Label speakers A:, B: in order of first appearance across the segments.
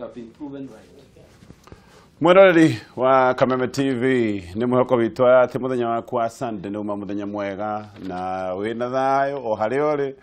A: have been proven right.
B: Mweroreri wa Kameme TV ni mwihoko witũ ati muthenya waku wa Sunday ni uma muthenya mwega na wina thayo o hari uri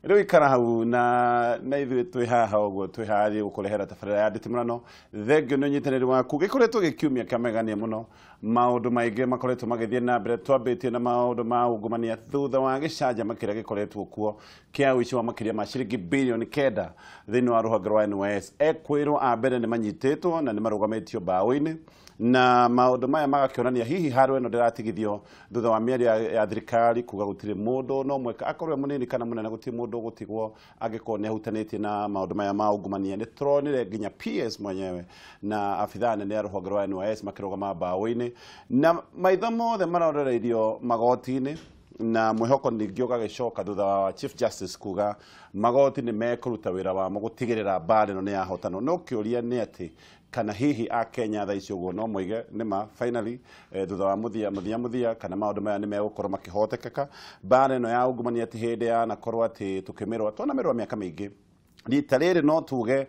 B: riu ikara hau na ithuĩ twi haha ũguo twi harĩ gũkũrehera tabarĩra ya Nditimurano. Thengio nĩ ũnyitanĩri waku gĩkoretwo gĩkiumia kĩamegania mũno, maũndũ maingĩ makoretwo magĩthiĩ na mbere. Twambĩtie na maũndũ ma ungumania thutha wa gĩcanjama kĩrĩa gĩkoretwo kuo kĩa ũici wa makĩria ma ciringi bilioni 9 thĩinĩ wa rũhonge rwa NYS. Ekwĩrwo a mbere nĩ manyitĩtwo na nĩ marũgamĩtio mbaũ-inĩ, na maũndũ maya magakĩonania hihi haro ĩno ndĩratigithio thutha wa mĩario ya thirikari kuga gũtirĩ mũndũ no mweka akorwo mũnini kana mũnene, gũtirĩ mũndũ gũtigwo angĩkorwo nĩ ahutanĩtie na maũndũ maya ma ungumania. Nĩ tũronire nginya PS mwenyewe na abithaa nene ya rũhonge rwa NYS makĩrũgama mbaũ-inĩ, na maitho mothe marorereirio magoti-inĩ, na mwĩhoko ningĩ ũgagĩcoka thutha wa Chief Justice kuga magoti nĩ mekũruta wĩra wamo gũtigĩrĩra mbaara ĩno nĩ yahotanwo. No kĩũria nĩ atĩ kana hihi a Kenya thaa icio ũguo no moige nĩma finally thutha wa muthia kana maũndũ maya nĩ megũkorwo makĩhotekeka. Mbaara ĩno ya ungumania ti hĩndĩ yanakorwo atĩ tũkĩmĩrũa, twanamĩrũa mĩaka mĩingĩ. Rita rĩrĩ no tuge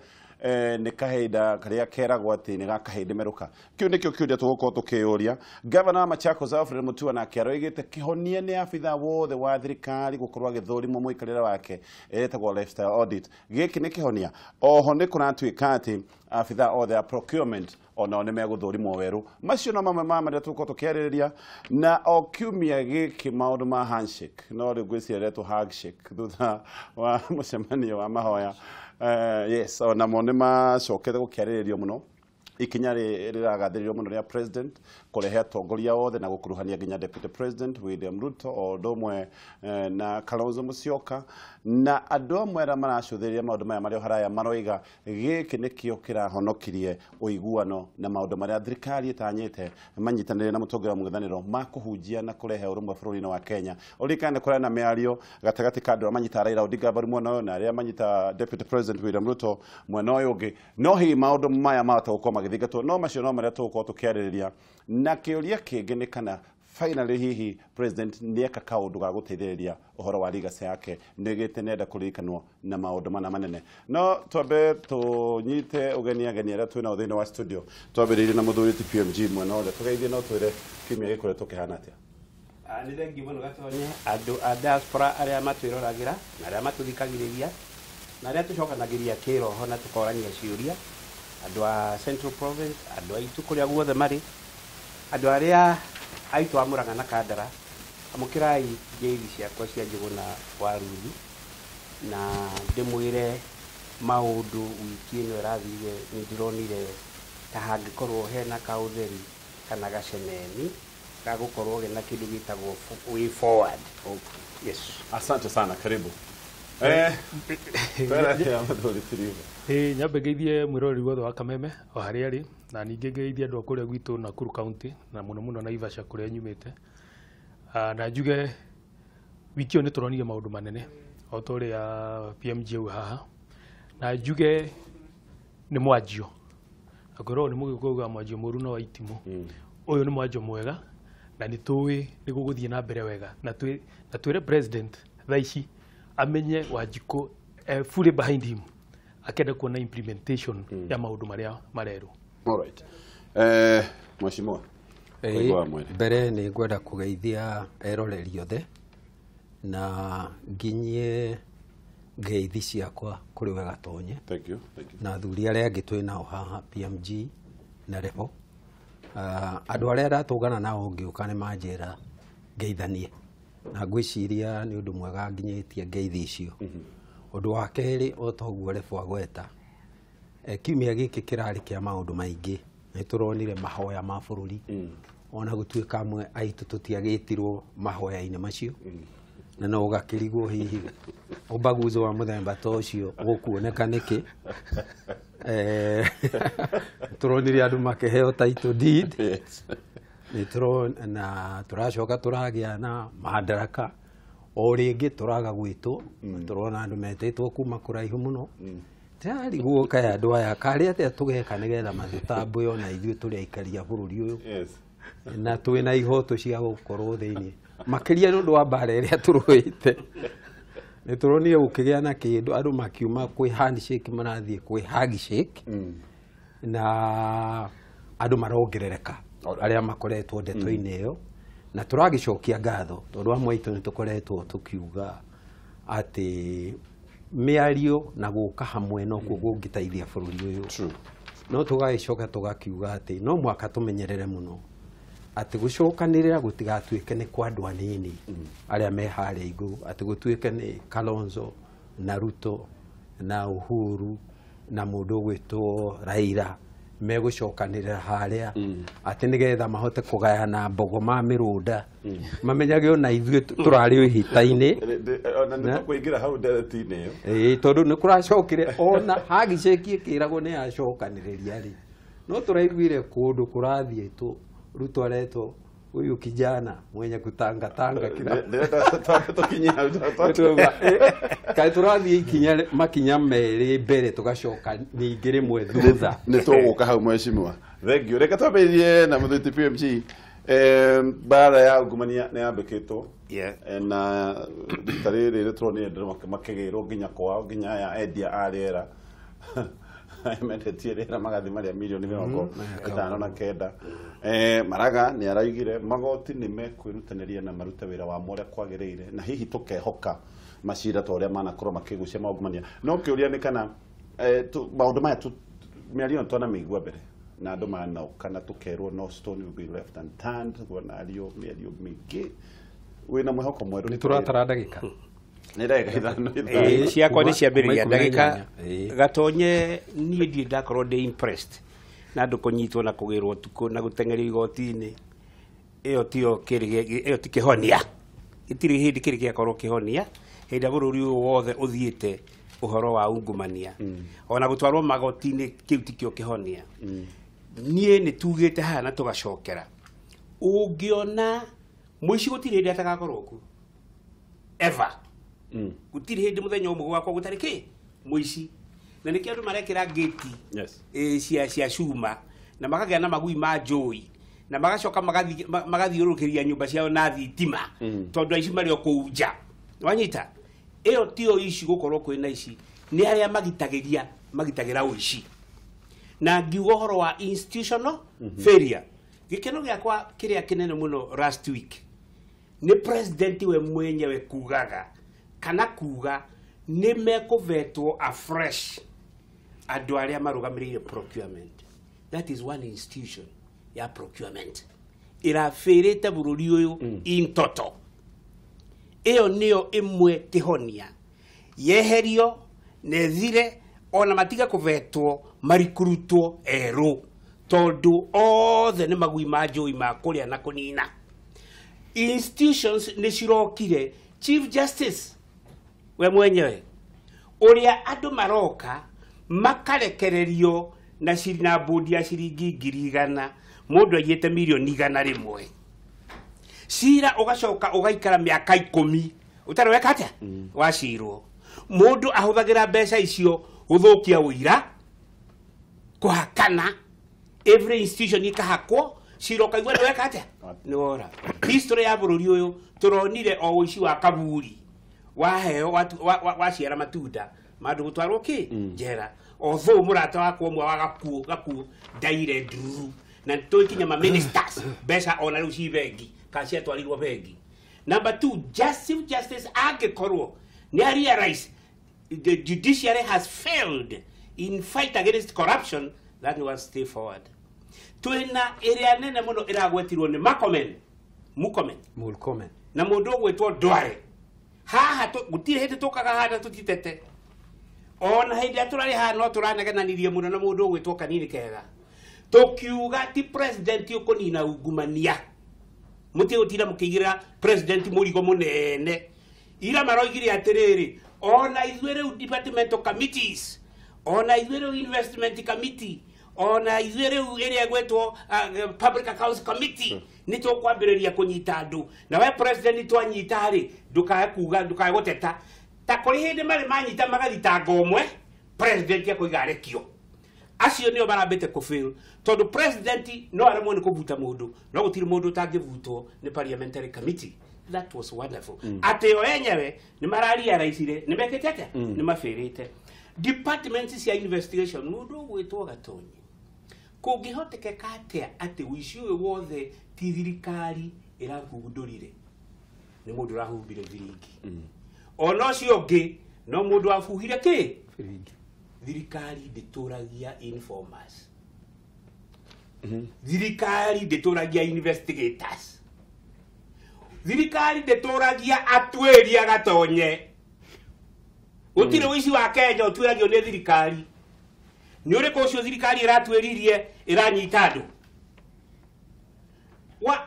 B: nĩ kahinda karĩa keragwo atĩ nĩ gakahĩndĩ merũka. Kĩu nĩkĩo kĩũria tũgũkorwo tũkĩũria. Gavana wa Machakos Alfred Mutua nake aroigĩte kĩhonia nĩ abithaa wothe wa thirikari gũkorwo agĩthũrimwo mũikarĩre wake etagwo lifestyle audit. Gĩkĩ nĩ kĩhonia. Oho nĩ kũratuĩka atĩ abithaa othe a procurement onao nĩ megũthũrimwo werũ. Macio no mamwe ma marĩa tũgũkorwo tũkĩarĩrĩria, na o kiumia gĩkĩ maũndũ ma handshake no rĩu ngwĩciria retwo handshake thutha wa mũcemanio wa mahoya. Yes, onamo nĩ macokete gũkĩarĩrĩrio mũno. Ikinya rĩragathĩrĩrio mũno rĩa president kũrehe atongoria othe na gũkuruhania nginya deputy president William Ruto o ũndũ ũmwe na Kalonzo Musyoka na andũ amwe arĩa maracũthĩrĩria maũndũ maya marĩa haraya maroiga gĩkĩ nĩkĩo kĩrahonokirie ũiguano na maũndũ marĩa thirikari ĩtanyĩte manyitanĩre na mũtongoria wa mũng'ethanĩro ma kũhunjia na kũrehe ũrũmwe bũrũri-inĩ wa Kenya. Ũrikane kũrĩa na mĩario gatagatĩ ka andũ arĩa manyita Raila Odinga mbaru mwena ũyũ na arĩa manyita deputy president William Ruto mwena ũyũ ũngĩ. No hihi maũndũ maya mahota gũkorwo magĩthingatwo, no macio no marĩa tũgũkorwo tũkĩarĩrĩria. Na kĩũria kĩngĩ nĩ kana finally hihi president nĩeka kaũndũ ga gũteithĩrĩria ũhoro wa legacy yake nĩgĩte nenda kũririkanwo na maũndũ mana manene. No twambe tũnyite ũgeni arĩa twĩnao thĩinĩ wa studio. Twambĩrĩirie na mũthuri ti PMG mwena wothe, tũgeithie no twĩre kiumia gĩkoretwo kĩhana atĩa.
C: Nĩ thengi mũno Gatonye, andũ a diaspora arĩa matwĩroragĩra na arĩa matũthikagĩrĩria na arĩa tũcokanagĩria kĩroho na tũkorania ciũria, andũ a Central Province, andũ aitũ kũrĩa guothe marĩ, andũ arĩa aitũ a Murang'a na Kandara, amũkĩrai ngeithi ciakwa cia njũgũ na waruri, na ndĩmwĩre maũndũ wiki ĩno ĩrathire nĩ ndĩronire ta hangĩkorwo hena kaũtheri kana gaceneni gagũkorwo gena kĩndũ gĩtagwo way forward. Yes.
B: Asante sana, karibu.
D: Nyambe ngeithie mwĩroreri wothe wa Kameme o harĩa arĩ, na ningĩ ngeithie andũ a kũrĩa gwitũ Nakuru County na mũno Naivasha kũrĩa nyumĩte. Na njuge wiki ĩyo nĩ tũronire maũndũ manene o ta ũrĩa PMG au haha, na njuge nĩ mwanjio. Akorwo nĩ mũgĩkũuga mwanjio mũru no wa itimũ. Ũyũ nĩ mwanjio mwega na nĩ tũĩ nĩ gũgũthiĩ na mbere wega, na twĩre president thaa ici amenye Wanjikũ fully behind him akenda kuona implementation ya maũndũ marĩa marerwo.
B: All right. Mheshimiwa.
E: Mbere nĩ ngwenda kũgeithia eroreri othe na nginyie ngeithi ciakwa kũrĩ we Gatonye.
B: Thank you.
E: Na athuri arĩa angĩ twĩnao haha PMG na Reho. Andũ arĩa ndatũngana nao ngĩũka nĩ manjĩra ngeithanie, na ngwĩciria nĩ ũndũ mwega nginyĩtie ngeithi icio. Ũndũ wa kerĩ o ta ũguo Reho agweta, kiumia gĩkĩ kĩrarĩ kĩa maũndũ maingĩ. Nĩ tũronire mahoya ma bũrũri, ona gũtuĩka amwe aitũ tũtiagĩtirwo mahoya-inĩ macio, na no ũgakĩrigwo hihi ũbaguzi wa mũthemba ta ũcio gũkuoneka nĩkĩ. Tũronire andũ makĩheo title deed, na tũracoka tũragĩa na madaraka o rĩngĩ tũraga gwĩtwo. Tũrona andũ metĩtwo kuma kũraihu mũno. Tari guoka ya andũ aya karĩ atĩa tũgeka nĩgetha matũtambwe ona ithuĩ tũrĩ aikari a bũrũri ũyũ, na twĩna ihoto cia gũkorwo thĩinĩ makĩria nĩ ũndũ wa mbaara ĩrĩa tũrũĩte. Nĩ tũronire gũkĩgĩa na kĩndũ andũ makiuma kwĩ handshake marathiĩ kwĩ handshake, na andu marongerereka aria makoretwo ndeto-inĩ ĩyo na tũragicokia ngatho tondũ amwe aitũ nĩ tũkoretwo tukiuga atĩ mĩario na gũka hamwe no kuo gũngĩteithia bũrũri ũyũ no tũgagĩcoka tũgakiuga atĩ no mwaka tũmenyerere mũno atĩ gũcokanĩrĩra gũtigatuĩke nĩ kwa andũ anini arĩa me harĩa igũrũ atĩ gũtuĩke nĩ Kalonzo na Ruto na Uhuru na mũndũ ũgwĩtwo Raila megũcokanĩrĩra harĩa atĩ nĩgetha mahote kũgayana mbogo ma mĩrũnda mamenyage ona ithuĩ tũrarĩ ũhita-inĩ
B: ona nĩ tũkũingĩra hau nderetinĩ ĩyo
E: tondũ nĩ kũracokire ona hagicekie kĩragwo nĩ acokanĩrĩria rĩ no tũraiguire kũndũ kũrathiĩ Ruto aretwo huyu kijana mwenye kutangatanga kila
B: tukinyia
E: kai turathie ikinya makinya merĩ mbere tugacoka ningĩ rĩmwe thutha
B: nĩ tũgũka hau mheshimiwa thengio reka twambĩrĩrie na mũthiti PMG Mbaara ya ungumania nĩ yambĩkĩtwo na rita rĩrĩ tũronire andũ makĩgĩrwo nginya kwao nginya ya endia a rĩera metetie rĩera magathi marĩa milioni 59 Maraga nĩ araigire magoti nĩ mekwĩrutanĩria na marute wĩra wa mũrĩa kwagĩrĩire na hihi tũkehoka macira ta ũrĩa manakorwo makĩgucia maungumania no kĩũria nĩ kana maũndũ maya mĩario twana mĩigua mbere na andũ manauka na tũkerwo no stone will be left unturned kuonario mĩario mĩingĩ wĩna mwĩhoko mwerũ
E: nĩ tũratara ndagĩka
C: ciakwa nĩ ciambĩrĩria ndagĩka gatonye niĩ ndirĩ ndakorwo ndĩ impressed na andũ kũnyitwo na kũgĩrwo tukũ na gũtengerio igoti-inĩ ĩyo ti kĩhonia gĩtirĩ hĩndĩ kĩrĩ gĩakorwo kĩhonia hĩndĩ bũrũri ũyũ wothe ũthiĩte ũhoro wa ungumania ona gũtwarwo magoti-inĩ kĩu tikĩo kĩhonia niĩ nĩ tugĩte haha na tũgacokera ũngĩona mũici gũtirĩ hĩndĩ atagakorwo ku ever gũtirĩ hĩndĩ mũthenya ũmwe gwakwa gũtarĩ kĩ mũici na nĩkĩo andũ marekĩra ngĩti cia cuma na makagĩa na magui ma njũi na magacoka magathiũrũrũkĩria nyũmba ciao na thitima tondũ aici marĩ o kũu nja wanyita ĩyo tio ici gũkorwo kwĩna ici nĩ arĩa magitagĩra ũici na ngiuga ũhoro wa institutional failure gĩkeno gĩakwa kĩrĩa kĩnene mũno last week nĩ president we mwenyewe kugaga kana kuga nĩ mekũvetwo afresh andũ arĩa marũgamĩrĩire procurement. That is one institution ya procurement ĩrafĩrĩte bũrũri ũyũ in total. Ĩyo nĩyo ĩmwe kĩhonia yeherio nethire ona matiga kũvetwo marikurutwo erũ tondũ othe nĩ magui ma njũi ma kũrĩa na kũnina. Institutions nĩ cirokire Chief Justice we mwenyewe ũrĩa andũ maroka makarekererio na cirina bodi ya ciringi 100 mũndũ aiyĩte milioni 100 cira ũgacoka ũgaikara mĩaka 10 ũtarĩ weka atĩa wacirwo mũndũ ahũthagĩra mbeca icio gũthũkia ũira kũhakana every institution ikahakwo cira ũkaigua nĩ weka atĩa nĩ wora history ya bũrũri ũyũ tũronire o ũici wa kaburi waheo waciara matunda mandu gutwarwo ki njera otho murata wakwa mwa wagakuo ndaire nduru na tũikinya ma ministers besa ona rĩu ci bengi kacia twarirwo bengi. Number 2, justice angĩkorwo nĩ realize the judiciary has failed in fight against corruption, that was stay forward. Twina ĩrĩa nene mũno ĩragwetirwo nĩ Murkomen na mũndũ ũgwĩtwo Ndware haha gũtirĩ hĩndĩ tũkaga handa tũtitete ona hĩndĩ atũrarĩ haha no tũranegenanirie mũno na mũndũ ũgwĩtwo Kanini Kega tũkiuga ti president ũkũnina ungumania mũtĩ ũtira mũkĩigĩra president mũrigo mũnene ira maroigire atĩrĩrĩ ona ithuĩ rĩu departmental committees ona ithuĩ rĩu investment committee ona ithuĩ rĩu ĩrĩa gwĩtwo public accounts committee nĩ tũkwambĩrĩria kũnyita andũ na we president twanyita rĩ ndũkae gũteta ta kũrĩ hĩndĩ marĩ manyita magathitanga ũmwe president akũiga rekio acio nĩo marambĩte kũfail tondũ president no aremwo nĩ kũbuta mũndũ no gũtirĩ mũndũ ũtangĩbutwo nĩ parliamentary committee. That was wonderful. Atĩ o enyewe nĩ marariaraicire nĩ mekĩte atĩa nĩ mafĩrĩte departments cia investigation mũndũ ũgwĩtwo Gatonyi kũngĩhotekeka atĩa atĩ ũici ũyũ wothe ti thirikari ĩrakugundũrire nĩ mũndũ ũrahumbire viringi ona ũcio ũngĩ no mũndũ wabuhire kĩ thirikari ndĩtũragia informers thirikari ndĩtũragia investigators thirikari ndĩtũragia atuĩria gatonye gũtirĩ ũici wa Kenya ũtuĩragio nĩ thirikari nĩ ũrĩkũ ũcio thirikari ĩratuĩririe ĩranyita andũ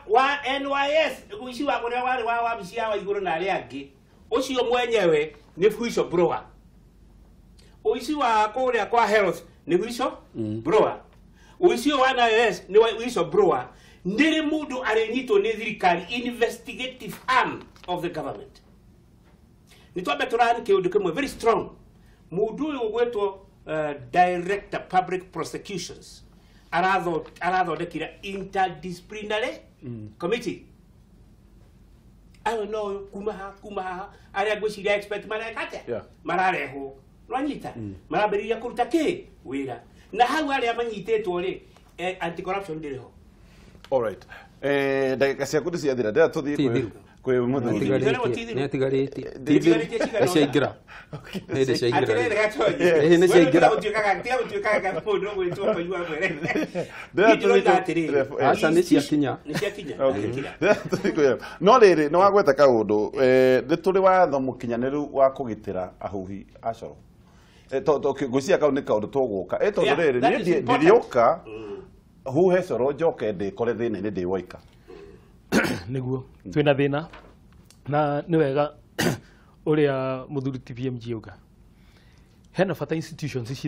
C: wa NYS ũici wa kũrĩa warĩ wa wabici ya Waigũrũ na arĩa angĩ ucio mwenyewe ni fuiso broa uisi wa kũrĩa kwa health ni fuiso broa uisi wa NIS ni fuiso broa ndiri mundu arenyitwo ni thirikari investigative arm of the government nitwambe turani kiundu kimwe very strong mundu uyu gwetwo director public prosecutions arathondekire interdisciplinary committee I don't know kumaha aria gwiciria expert marekate marareho rwanyita marambiriria kuruta ki wira na hau aria manyitetwo ri anti corruption ndiriho.
B: All right, ndagika ciaku niciathira ndira tuthii kwi muthu
E: ni atigarite ciaingira ni ciaingira ni ciaingira
C: utuikaga pondo gwitwo kwa yua mwere
E: acha ni ciakinya
B: no riri no wagweta kaundu ni turi watho mukinyaniru wa kugitira ahuhi acoro to ngwiciria kau ni kaundu tũgũka tondu riri ndiriũka huhe coro njoke ndikore thĩna-inĩ ndĩ woika
D: niguo twina thina na ni wega uria muthuri TPMG uga hena bata institutions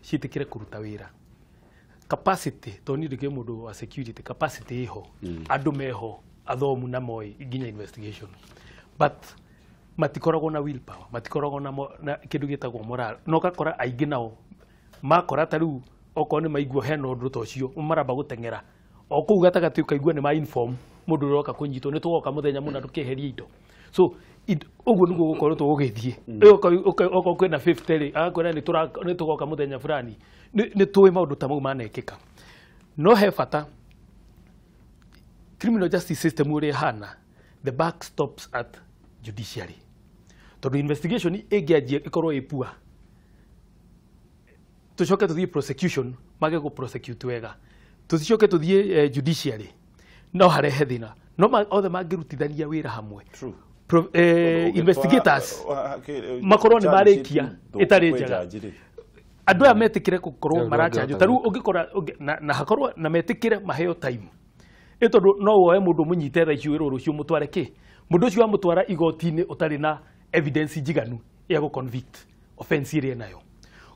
D: ciitikire kuruta wira capacity to ni ndike mundu wa security capacity iho andu meho athomu na moi nginya investigation but matikoragwo na willpower matikoragwo na kindu gitagwo moral no gakora aingi nao makora tariu oko ni maigwo hena undu tocio maramba gutengera o kuu gatagati ukaigua ni ma inform mundu roka kunyitwo ni tugoka muthenya muna tukeheria indo so uguo niguo gukorwo tugugithie oko kwina 50 akwena ni tugoka muthenya fulani ni tuwe maundu ta mau manekika no he bata criminal justice system uri hana the back stops at judiciary tondu investigation ingianjie ikorwo ipua tucoke tuthie prosecution mage go prosecute wega tucoke tuthie judiciary no harehe thina no othe mangirutithania wira hamwe investigators makorwo ni marikia itari njega andu aya metikire gukorwo marajanjwo taru ungikora na hakorwo na metikire maheo time itondu no woe mundu munyite tha icio wira rucio mutware ki mundu ucio amutwara igoti-ini utari na evidence njiganu ya go convict offense ire nayo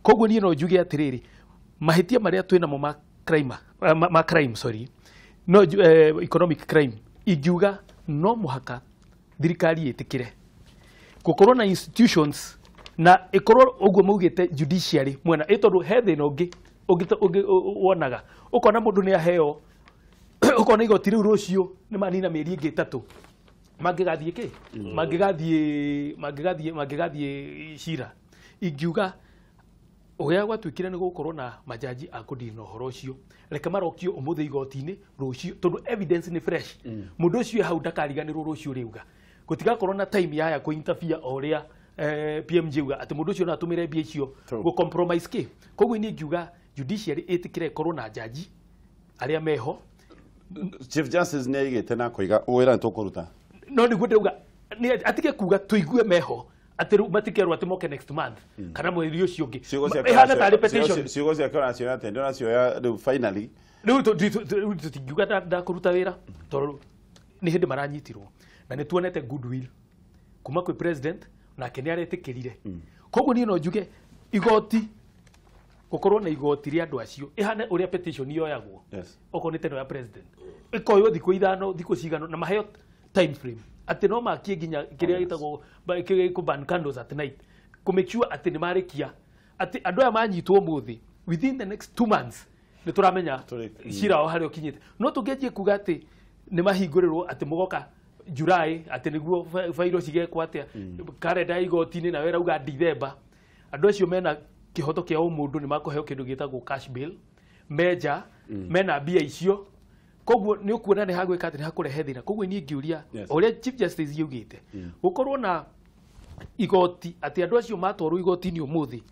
D: koguo ni no njuge atiriri mahitia maria twina mo ma crime sorry no economic crime igiuga no muhaka thirikari itikire gukorwo na institutions na ikorwo uguo maugite judiciary mwena itondu he thina ungi wonaga ukona mundu ni aheo ukona igoti riu rucio ni manina mieri ingi 3 mangigathie ki mangigathie shira igiuga uria gwatuikire ni gukorwo na majaji akudini na horo ucio reke marokio umuthi igoti-ini rucio tondu evidence ni fresh mundu ucio hau ndakariganirwo rucio riuga gutigakorwo na time ya ku interfere oria PMG uga ati mundu ucio na atumire mbia icio go compromise ki koguo ni ngiuga judiciary itikire korwo na jaji aria meho
B: Chief Justice ni aigite na kuiga wira tukuruta
D: no ni gutuga ni atige kuga tuigue meho atiru matikerwo ati moke next month kana mweri ucio ungi ihana ta repetition
B: ciugo cia kana cio atende na cio ya finally
D: riu tutingiuga da kuruta wira tondu ni hindi maranyitirwo na ni tuonete goodwill kuma kwi president na keni aretikirire koguo ni no njuge igoti gukorwo na igoti ria andu acio ihane uria petition yoyagwo oko ni teno ya president ikoyo thikũ ithano thikũ cigano na maheo time frame ati no makie nginya kiria gitagwo ku ban candles at night ku make sure ati ni marikia ati andu aya manyitwo muthi within the next 2 months ni turamenya shira o hari okinyite no tungeje kuga ati ni mahingurirwo ati mugoka July ati niguo virus igekwa atia calendar igoti-ini na wera uga December andu acio mena kihoto kia umundu ni makoheo kindu gitagwo cash bill meja mena mbia icio koguo ni ukuona ni hagwika ati hakurehe thina koguo ni ngiuria uria chief justice yugite gukorwo na igoti ati andu acio matwarwo igoti ni umuthi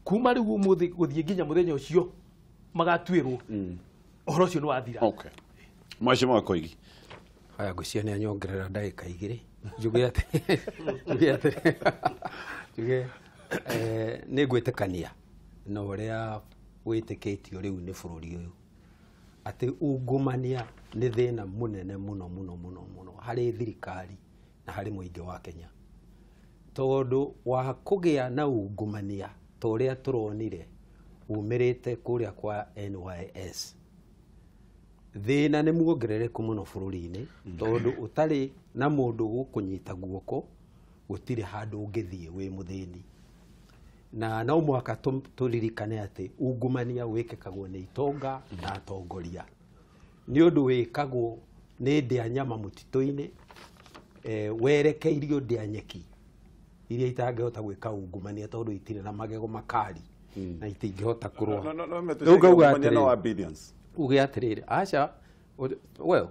D: kuma riu umuthi guthie nginya muthenya ucio magatwirwo uhoro ucio ni wathira.
B: Okay, mheshimiwa Koigi,
E: haya gucia ni anyongerera ndagika igiri njuge ati ni gwitikania na uria witikitio riu ni bururi uyu ati ungumania ni thina munene muno muno muno muno hari thirikari na hari muingi wa Kenya tondu wa kugia na ungumania toria turonire umirite kuria kwa NYS thina ni muongerereku muno bururi-ini tondu utari na mundu gukunyita guoko gutire handu ungithie wi muthini na no mwaka turirikane ati ungumania wikagwo ni itonga na atongoria ni undu wikagwo ni ndia nyama mutito-ini werekeirio ndia nyeki iria itangihota gwika ungumania tondu itire na magego makari na itingihota kurwa
B: no billions
E: uge atiriri acha well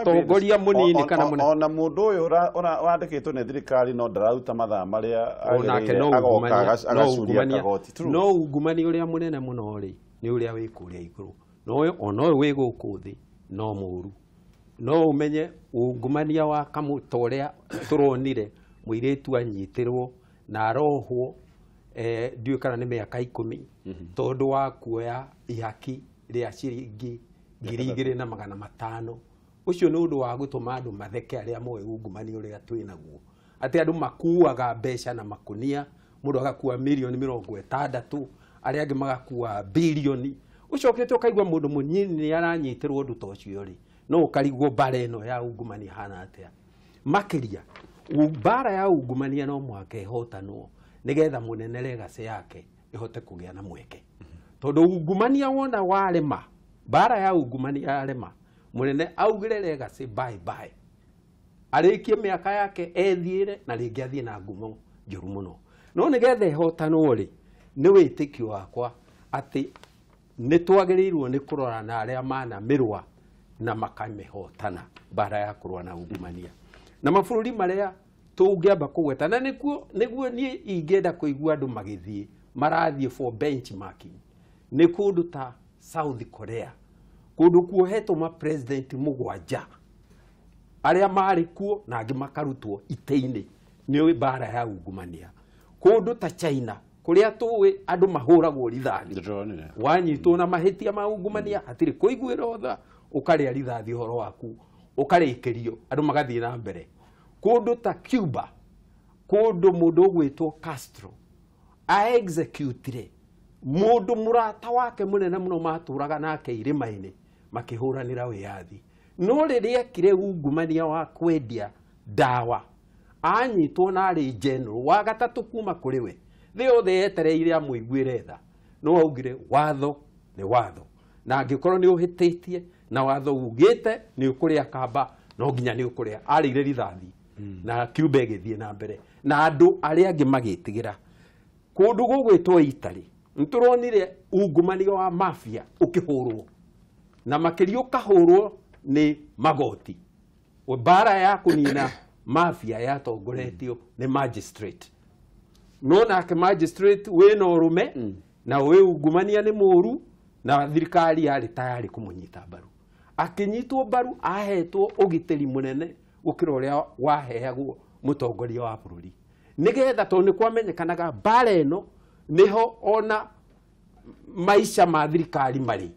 E: utongoria munini kana
B: ona mundu uyu wandikitwo ni thirikari no ndararuta mathaa maria
E: onake no ungumania uria munene muno ri ni uria wi kuria iguru no ona wi guku thi no muru no umenye ungumania wa kamutoria turonire muiretu anyitirwo na rohwo ndiu kana ni miaka 10 tondu wa kuoya ihaki ria ciringi 2,500 ucio ni undu wa gutuma andu matheke aria moe ungumania uria twinaguo ati andu makuaga mbeca na makunia mundu agakua milioni 60 aria angi magakua bilioni ucokete ukaigwa mundu munyini ni aranyitirwo undu tocio ri no ukarigwo Mbaara ino ya ungumania hana atia makiria Mbaara ya ungumania no mwake hotanwo nigetha munene legacy yake ihote kugia na mweke tondu ungumania wona warema Mbaara ya ungumania yarema munene augire legacy bye bye arikie miaka yake ethiire na ringi athie na ngumo njuru muno no nigetha ihotanwo ri ni witikio wakwa ati ni twagirirwo ni kurora na aria mana mirwa na makamehotana Mbaara ya kurwa na ungumania na mabururi maria tungiamba kugwetana niguo ni ingenda kuigua andu magithie marathie for benchmarking ni kundu ta South Korea kundu kuohetwo ma president mugwanja aria mari kuo na angi makarutwo ite-ini ni Mbaara ya ungumania kundu ta China kuria tuwe andu mahuragwo rithathi wanyitwo na mahitia ma ungumania hatiri kuiguira otha ukaria rithathi horo waku ukarikirio andu magathie na mbere kundu ta Cuba kundu mundu gwitwo Castro a execute mundu murata wake munene muno maturaga nake irima-ini makihuranira wiyathi no riria kire ungumania wa kwendia dawa anyitwo na ari general wa gatatu kuma kuri we thi othe yetereire amuiguire tha no augire watho ni watho na angikorwo ni uhititie na watho ugite ni ukuria kamba no nginya ni ukuria arire rithathi na Cuba igithie na mbere na andu aria angi magitigira kundu gugwitwo Italy nturonire ungumania wa mafia ukihurwo na makirio kahurwo ni magoti Mbaara ya kunina mafia yatongoretio ni magistrate no nake magistrate wina urume na we ungumania ni muru na thirikari yari tayari kumunyita mbaru akinyitwo mbaru ahetwo ugitiri munene gukira uria waheagwo mutongoria wa bururi nigetha tondu kwamenyekanaga Mbaara ino niho ona maisha ma thirikari mari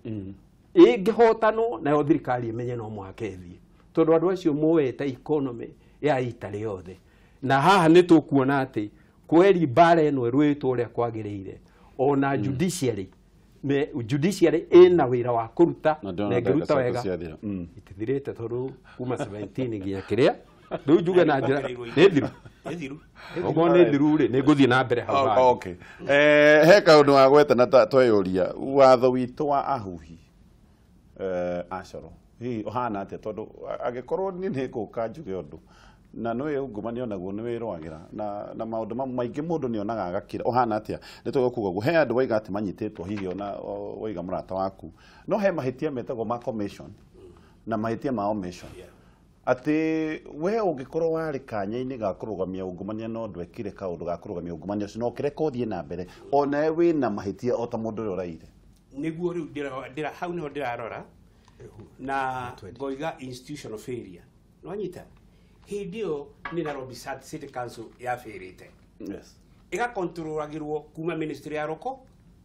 E: ingihotanwo nayo thirikari imenye no mwaka ethie tondu andu acio moete economy ya Italy yothe na haha ni tukuona ati kweri Mbaara ino rwitwo uria kwagiriire ona judiciary ina wira wa kuruta na ngiruta wega itithirite tondu kuma 17 nginya kiria riu njuge na njira ni thiru ogo ni thiru ri ni nguthie na mbere hau
B: okay he kaundu wa gwetana tweyuria watho witu wa ahuhi acoro hi ohana atia tondu agikorwo ni guka njuge undu na no ungumania naguo ni wirwagira na maundu maingi mundu ni onaga agakira ohana atia nitugukuga guhe andu waiga ati manyititwo hihi ona waiga murata waku no he mahitia metagwo ma commission na mahitia ma omission ati we ungikorwo wari kanya-ini ga kurugamia ungumania no ndwekire kaundu ga kurugamia ungumania ucio no kireka uthie na mbere ona we na mahitia o ta mundu uria uraire
C: niguo riu ndira hau niho ndirarora na ngoiga institutional failure no nyita hindio ni Nairobi City Council ya failite iga controlagirwo kuma ministry ya local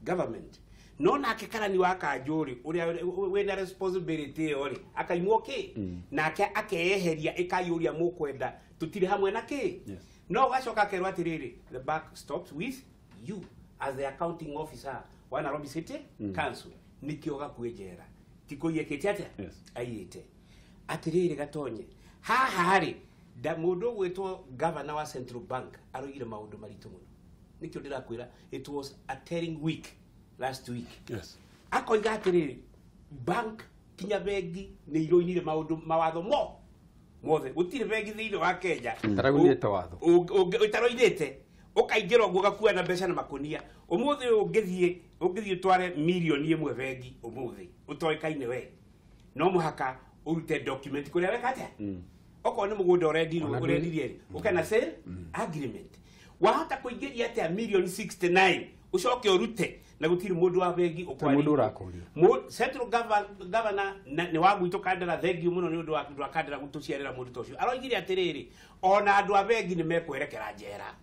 C: government no nake karani wa Kanjuri uria wena responsibility ori akaimwo ki nake akeyeheria ikayuria mukwenda tutire hamwe na ki no gacoka kerwa atiriri the buck stops with you as the accounting officer wa Nairobi City Council nikio gakwejera tikuiyekete atia ayite atiriri gatonye hari da mundu gwetwo governor wa Central Bank aroigire maundu maritu muno nikio ndirakwira it was a tearing week last week akoiga atiriri bank kinya bengi ni iroinire maundu mawatho mothe gutire bengi thiini wa Kenya
E: taraguirite watho
C: utaroirite ukaingirwo gugakua na mbeca na makunia umuthi ungithie tware milioni imwe bengi umuthi utoikaine we no muhaka urute document kuria wekate oko ni mugunda uredirie ukana sale agreement wahota kuingiria ate milioni 69 ucoke urute na gutiri mundu wa bengi ukwari
E: mundu urakuria
C: central governor ni wagwito kandara thengi muno ni undu wa kandara gutuciarira mundu tocio aroigire atiriri ona andu a bengi ni mekwerekera njera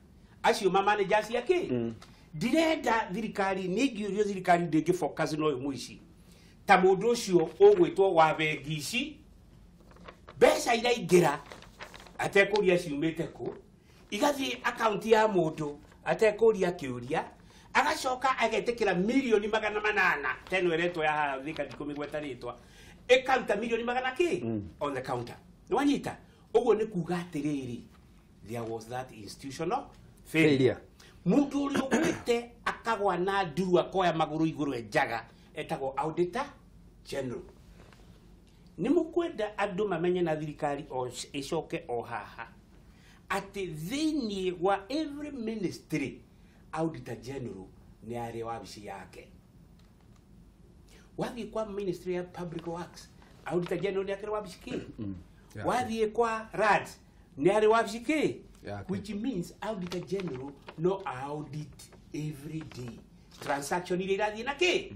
C: acio managers yake direnda thirikari ningiurio thirikari ndingi focus no muici ta mundu ucio ugwitwo wa bengi ici mbeca iraingira atekuria ciumite ku igathi account ya mundu atekuria kiuria agacoka agetekera milioni 800 teno eretwo ya thika ndikumigweta ritwa ekaruta milioni 800 on the counter nwanyita uguo ni kuga atiriri there was that institutional failure mundu uri ugwite akagwa na nduru akoya maguru iguru ejaga etagwo auditor general ni mukwenda andu mamenye na thirikari o icoke o haha ati thiini wa every ministry auditor general ni ari wabici yake wathi kwa ministry of public works auditor general ni ari wabici ki wathi kwa rad ni ari wabici ki which means auditor general no audit every day transaction ile irathi na ki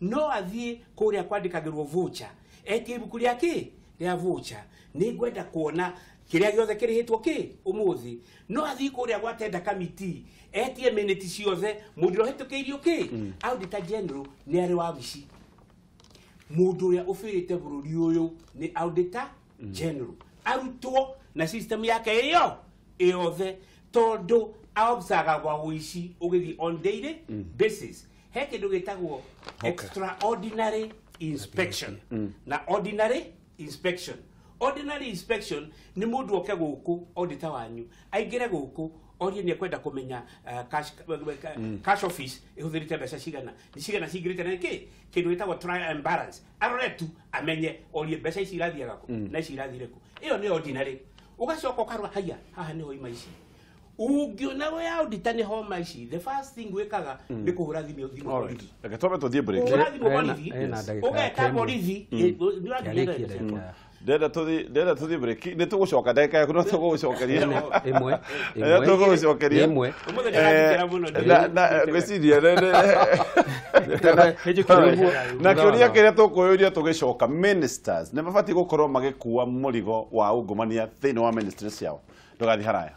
C: no athie kuria kwandikagirwo voucher etie ibuku riake ria voucher ni gwenda kuona kiria giothe kirihitwo ki umuthi no athie kuria gwatenda committee etie minute ciothe mundu rohitukiirio ki auditor general ni ari wabici mundu ya ufirite bururi uyu ni auditor general arutwo na system yake iyo iothe tondu aobsaga gwa wici ugithi on daily basis heke ndugitagwo extraordinary inspection na ordinary inspection ni mundu oke guku auditor wanyu aingire guku orie ni kwenda kumenya cash office ihuthirite mbeca cigana ni cigana cingirite na ki kindu gitagwo trial and balance aroretu amenye orie mbeca ici irathiaga ku na ici irathire ku iyo ni ordinary ugacoka ukarwa haya haha niho ima ici ungiona we auditor ni homa ici the first thing wekaga ni kuhura thimu borithi
B: reke twambe tuthie break
C: ugeta borithi
B: ndenda tuthie break ni tugucoka ndagika yaku no tugucokeria
E: imwe
B: na gwiciria na kiuria kiria tukuyuria tugicoka ministers ni mabati gukorwo magikua murigo wa ungumania thiini wa ministry ciao ndugathi haraya